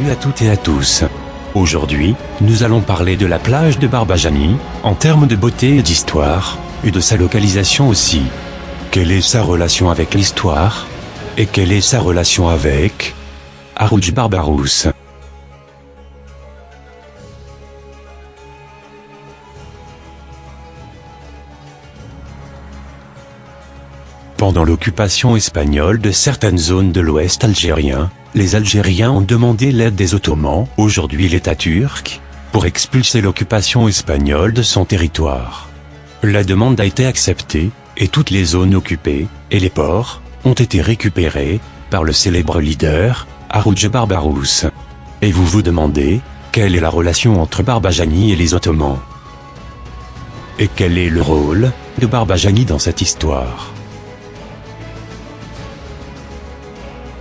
Salut à toutes et à tous. Aujourd'hui, nous allons parler de la plage de Barbajani, en termes de beauté et d'histoire, et de sa localisation aussi. Quelle est sa relation avec l'histoire? Et quelle est sa relation avec Haroudj Barbarous? Pendant l'occupation espagnole de certaines zones de l'ouest algérien, les Algériens ont demandé l'aide des Ottomans, aujourd'hui l'État turc, pour expulser l'occupation espagnole de son territoire. La demande a été acceptée, et toutes les zones occupées, et les ports, ont été récupérés, par le célèbre leader, Haroudj Barbarous. Et vous vous demandez, quelle est la relation entre Barbajani et les Ottomans? Et quel est le rôle de Barbajani dans cette histoire?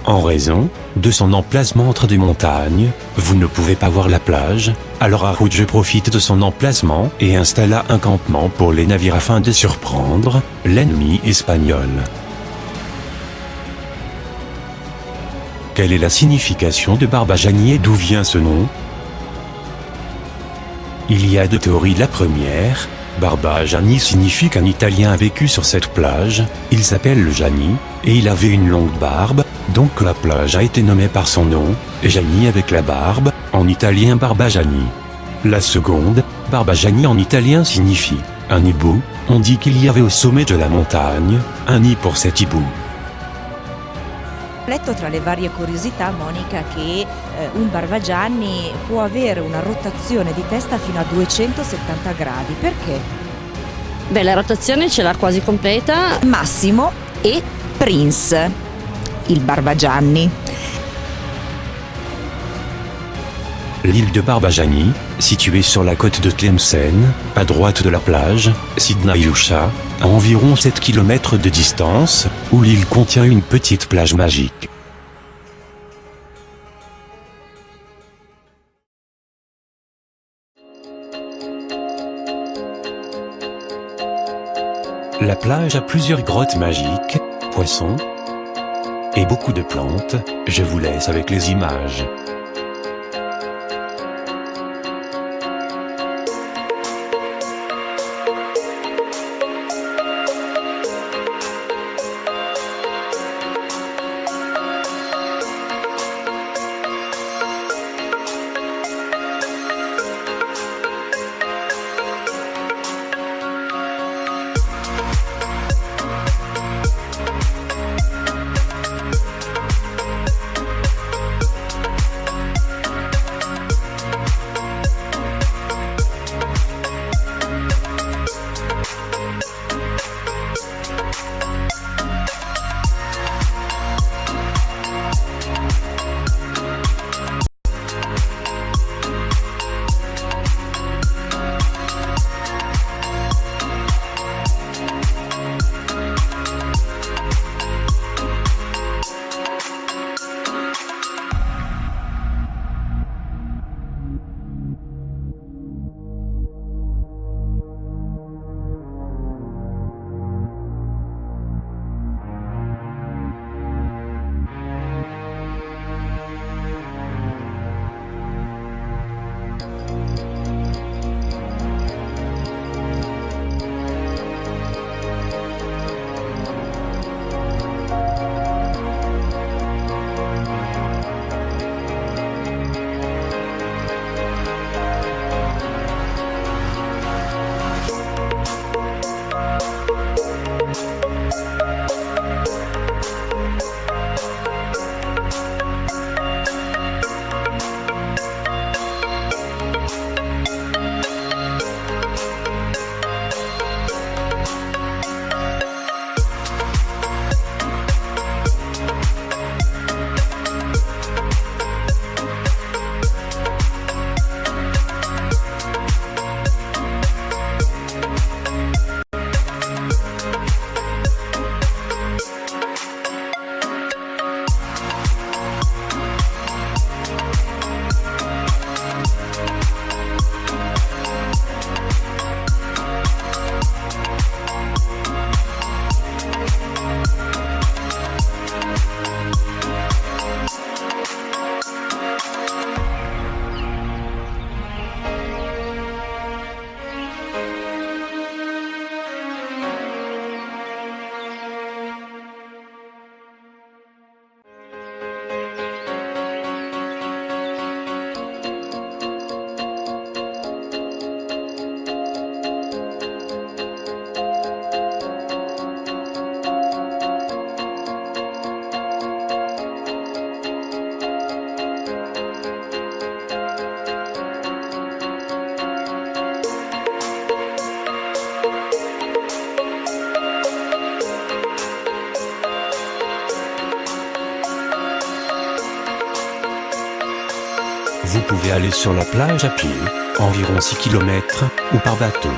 En raison de son emplacement entre des montagnes, vous ne pouvez pas voir la plage, alors Haroudj profite de son emplacement et installa un campement pour les navires afin de surprendre l'ennemi espagnol. Quelle est la signification de Barbajani et d'où vient ce nom? Il y a deux théories. La première, Barbajani signifie qu'un Italien a vécu sur cette plage, il s'appelle Gianni, et il avait une longue barbe, donc la plage a été nommée par son nom, Gianni avec la barbe, en italien Barbajani. La seconde, Barbajani en italien signifie un hibou, on dit qu'il y avait au sommet de la montagne, un nid pour cet hibou. Ho letto tra le varie curiosità, Monica, che un Barbajani può avere una rotazione di testa fino a 270 gradi. Perché? Beh, la rotazione ce l'ha quasi completa. Massimo e Prince, il Barbajani. L'île de Barbajani, située sur la côte de Tlemcen, à droite de la plage, Sidna Yusha, à environ 7 km de distance, où l'île contient une petite plage magique. La plage a plusieurs grottes magiques, poissons et beaucoup de plantes. Je vous laisse avec les images. pouvait aller sur la plage à pied, environ 6 km, ou par bateau.